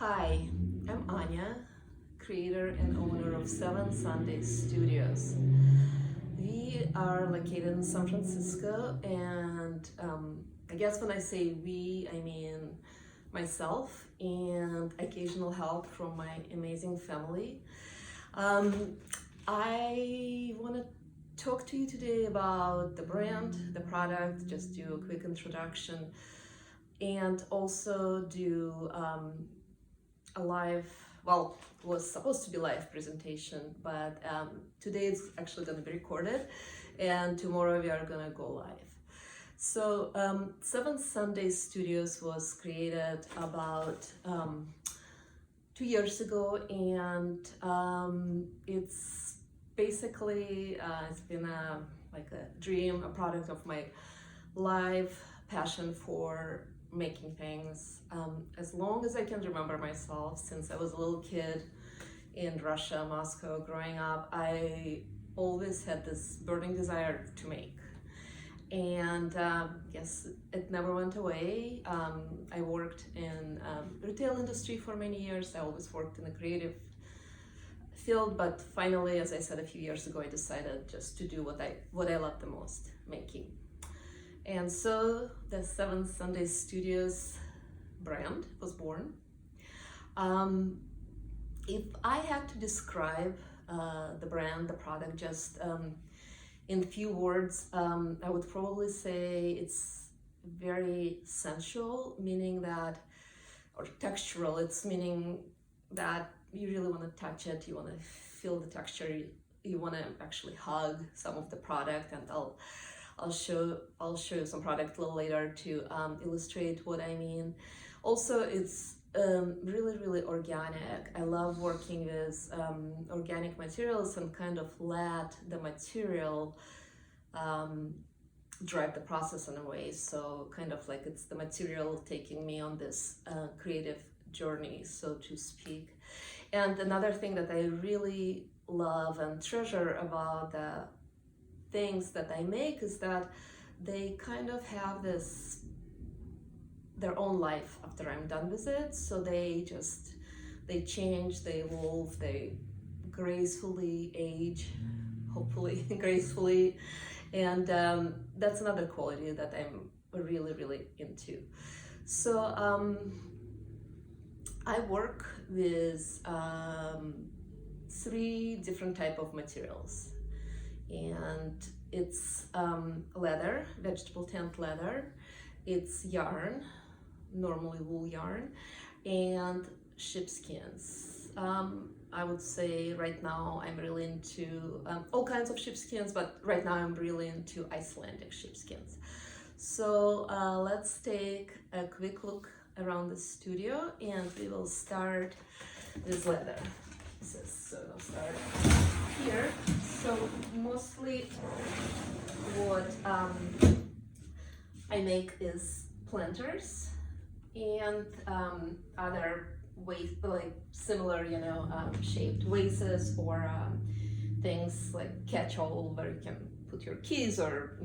Hi, I'm Anya, creator and owner of Seven Sundays Studios. We are located in San Francisco, and I guess when I say we, I mean myself and occasional help from my amazing family. Um, I want to talk to you today about the brand, the product, just do a quick introduction, and also do a live, well, was supposed to be live presentation, but today it's actually going to be recorded, and tomorrow we are going to go live. So Seven Sunday Studios was created about 2 years ago, and it's basically it's been like a dream, a product of my life, passion for making things as long as I can remember myself. Since I was a little kid in Russia, Moscow, growing up, I always had this burning desire to make. And yes, it never went away. I worked in retail industry for many years. I always worked in the creative field, but finally, as I said a few years ago, I decided just to do what I love the most, making. And so the Seven Sunday Studios brand was born. If I had to describe the brand, the product, just in few words, I would probably say it's very sensual, meaning that, or textural, it's meaning that you really want to touch it, you want to feel the texture, you want to actually hug some of the product, and I'll show you some product a little later to illustrate what I mean. Also, it's really organic. I love working with organic materials and kind of let the material drive the process in a way. So kind of like it's the material taking me on this creative journey, so to speak. And another thing that I really love and treasure about the things that I make is that they kind of have their own life after I'm done with it. So they change, they evolve, they gracefully age, hopefully gracefully. And that's another quality that I'm really into. So I work with 3 different type of materials, and it's leather, vegetable tanned leather, it's yarn, normally wool yarn, and sheepskins. I would say right now I'm really into all kinds of sheepskins, but right now I'm really into Icelandic sheepskins. So let's take a quick look around the studio, and we will start with leather pieces. So we'll start here. So mostly what I make is planters and other like similar, shaped vases, or things like catch-all where you can put your keys, or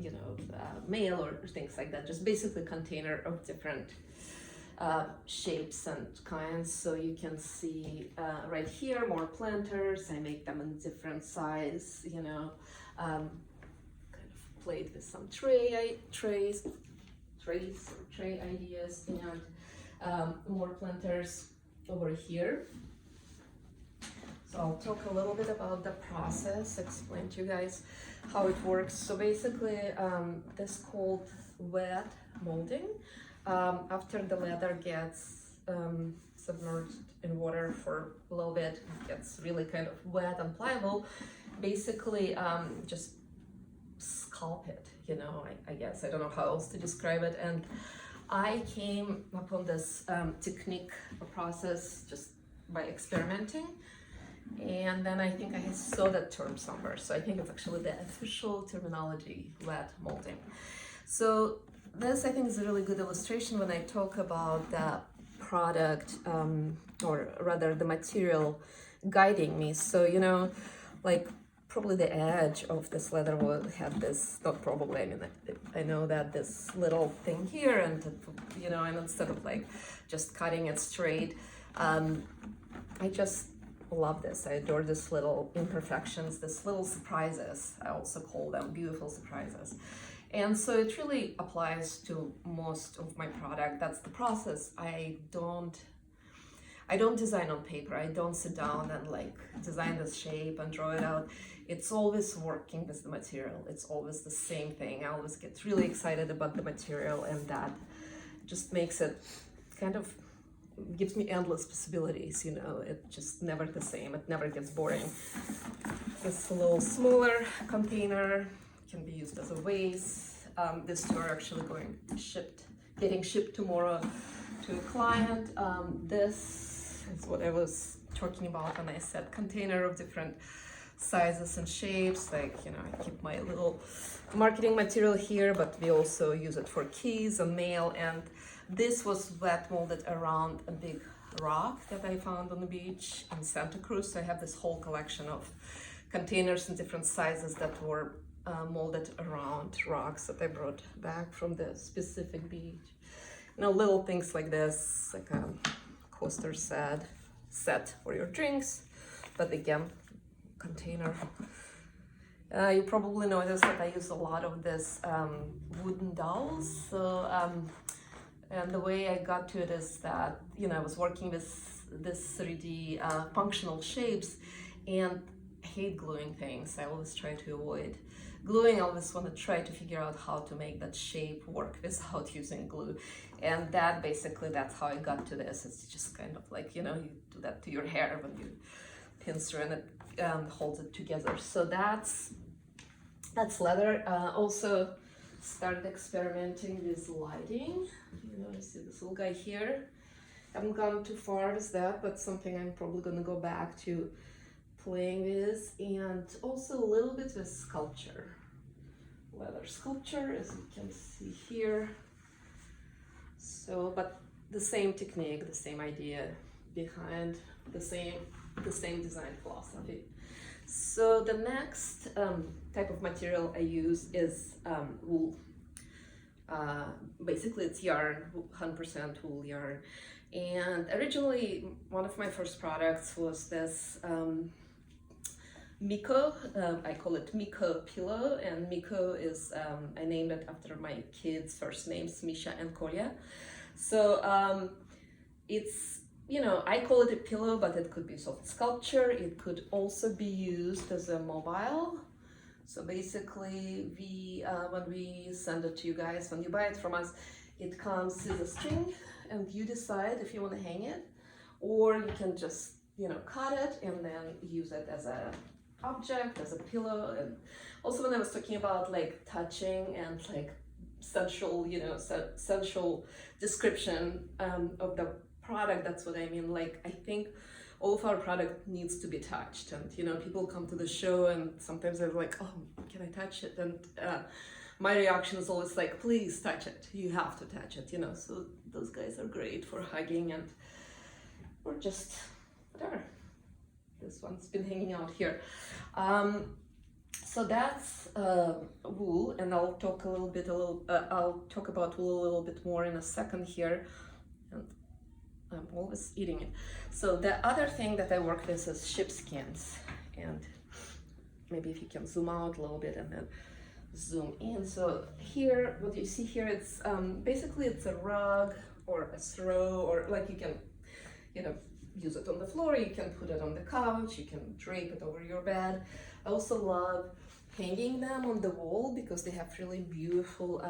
mail, or things like that. Just basically container of different shapes and kinds. So you can see right here more planters. I make them in different size, kind of played with some tray ideas, and more planters over here. So I'll talk a little bit about the process, explain to you guys how it works. So basically this called wet molding. After the leather gets submerged in water for a little bit, it gets really kind of wet and pliable. Basically just sculpt it, I guess. I don't know how else to describe it. And I came upon this technique or process just by experimenting. And then I think I saw that term somewhere. So I think it's actually the official terminology, wet molding. So this, I think, is a really good illustration when I talk about the product, or rather the material guiding me. So, like probably the edge of this leather will have this, not probably, I mean, I know that this little thing here, and, and instead of like just cutting it straight, I just love this. I adore this little imperfections, this little surprises. I also call them beautiful surprises. And so it really applies to most of my product. That's the process. I don't design on paper. I don't sit down and like design this shape and draw it out. It's always working with the material. It's always the same thing. I always get really excited about the material, and that just makes it kind of gives me endless possibilities, you know. It just never the same. It never gets boring. This little smaller container can be used as a vase. These two are actually getting shipped tomorrow to a client. This is what I was talking about when I said container of different sizes and shapes. Like, you know, I keep my little marketing material here, but we also use it for keys and mail. And this was wet molded around a big rock that I found on the beach in Santa Cruz. So I have this whole collection of containers in different sizes that were molded around rocks that I brought back from the specific beach. You know, little things like this, like a coaster set for your drinks, but again, container. You probably noticed that I use a lot of this wooden dowels. So, and the way I got to it is that, you know, I was working with this 3D functional shapes, and I hate gluing things. I always try to avoid gluing. I always want to try to figure out how to make that shape work without using glue. And that's how I got to this. It's just kind of like, you know, you do that to your hair when you pincer and it holds it together. So that's leather. Also started experimenting with lighting. You know, you see this little guy here. Haven't gone too far with that, but something I'm probably gonna go back to playing with, and also a little bit with sculpture. Leather sculpture, as you can see here. So, but the same technique, the same idea behind the same design philosophy. So the next type of material I use is wool. Basically it's yarn, 100% wool yarn. And originally one of my first products was this Miko. I call it Miko pillow, and Miko is, I named it after my kids' first names, Misha and Kolya. So it's, you know, I call it a pillow, but it could be soft sculpture. It could also be used as a mobile. So basically, when we send it to you guys, when you buy it from us, it comes with a string, and you decide if you want to hang it, or you can just, you know, cut it and then use it as a object, as a pillow. And also when I was talking about like touching and like sensual, you know, sensual description of the product, that's what I mean. Like, I think all of our product needs to be touched, and you know, people come to the show and sometimes they're like, oh, can I touch it? And my reaction is always like, please touch it, you have to touch it, you know. So those guys are great for hugging and or just whatever. This one's been hanging out here. So that's wool, and I'll talk I'll talk about wool a little bit more in a second here. And I'm always eating it. So the other thing that I work with is sheepskins, and maybe if you can zoom out a little bit and then zoom in. So here, what you see here, it's basically it's a rug or a throw, or like you can, you know, use it on the floor, you can put it on the couch, you can drape it over your bed. I also love hanging them on the wall because they have really beautiful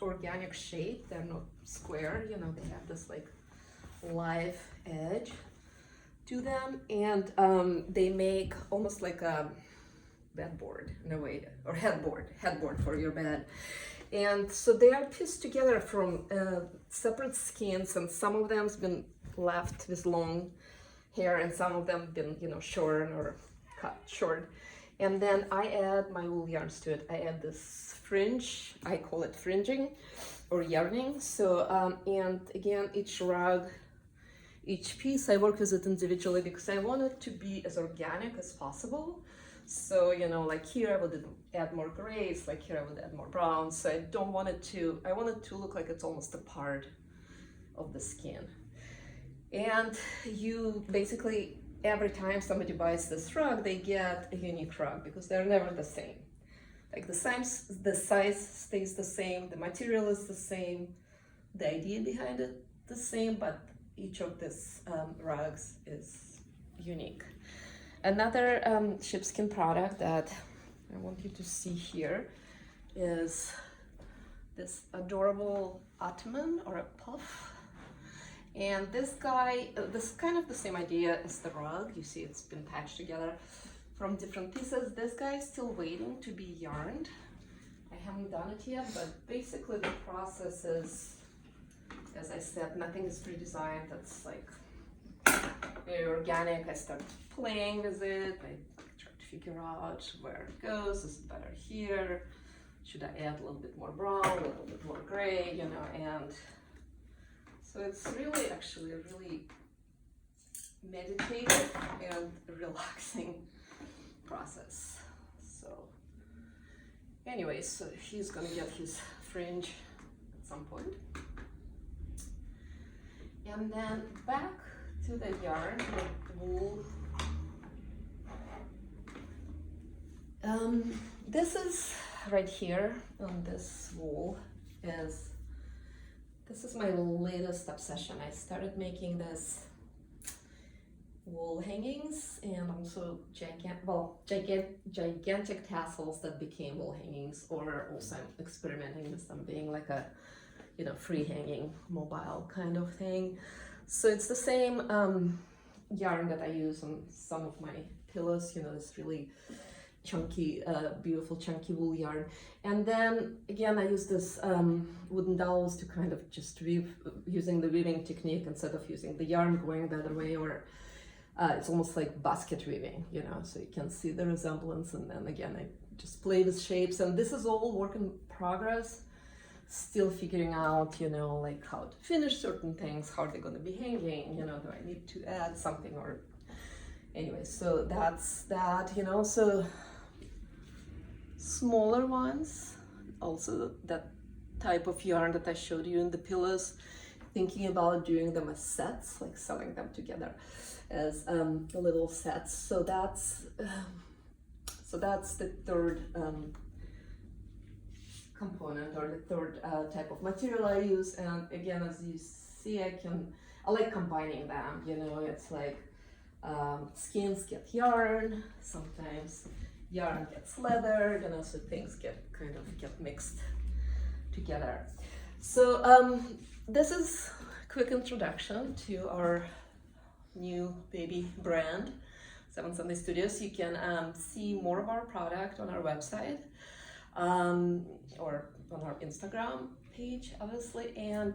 organic shape. They're not square, you know, they have this like live edge to them, and they make almost like a bedboard in a way, or headboard for your bed. And so they are pieced together from separate skins, and some of them's been left with long hair, and some of them been, you know, shorn or cut short. And then I add my wool yarns to it. I add this fringe, I call it fringing or yarning. So and again, each rug, each piece, I work with it individually because I want it to be as organic as possible. So, you know, like here I would add more grays, like here I would add more browns. So I want it to look like it's almost a part of the skin. And you basically, every time somebody buys this rug, they get a unique rug because they're never the same. Like the size stays the same, the material is the same, the idea behind it the same, but each of these rugs is unique. Another sheepskin product that I want you to see here is this adorable ottoman or a puff. And this guy, this is kind of the same idea as the rug. You see it's been patched together from different pieces. This guy is still waiting to be yarned. I haven't done it yet, but basically the process is, as I said, nothing is pre-designed. That's like very organic. I start playing with it. I try to figure out where it goes. Is it better here? Should I add a little bit more brown, a little bit more gray, you know, and so it's really actually a really meditative and relaxing process. So anyways, so he's gonna get his fringe at some point. And then back to the yarn, the wool. This is right here on this wool this is my latest obsession. I started making this wool hangings and also gigantic tassels that became wool hangings, or also I'm experimenting with them being like a, you know, free hanging mobile kind of thing. So it's the same yarn that I use on some of my pillows, you know, this really chunky, beautiful chunky wool yarn. And then again, I use this wooden dowels to kind of just weave, using the weaving technique instead of using the yarn going the other way, or it's almost like basket weaving, you know, so you can see the resemblance. And then again, I just play with shapes, and this is all work in progress. Still figuring out, you know, like how to finish certain things, how are they going to be hanging, you know, do I need to add something, or anyway, so that's that, you know. So smaller ones, also that type of yarn that I showed you in the pillows, thinking about doing them as sets, like selling them together as little sets. So that's the third component, or the third type of material I use. And again, as you see, I like combining them, you know. It's like skins get yarn, sometimes yarn gets leather, you know, so things get mixed together. So this is a quick introduction to our new baby brand, Seven Sunday Studios. You can see more of our product on our website, or on our Instagram page, obviously. And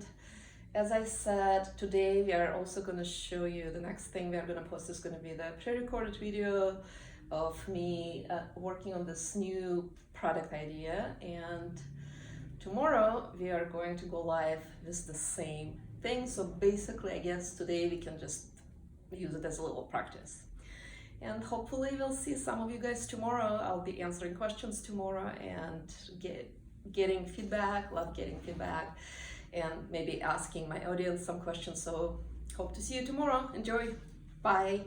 as I said, today we are also going to show you, the next thing we are going to post is going to be the pre-recorded video of me working on this new product idea. And tomorrow we are going to go live with the same thing. So basically, I guess today we can just use it as a little practice. And hopefully we'll see some of you guys tomorrow. I'll be answering questions tomorrow and getting feedback, love getting feedback, and maybe asking my audience some questions. So hope to see you tomorrow. Enjoy. Bye.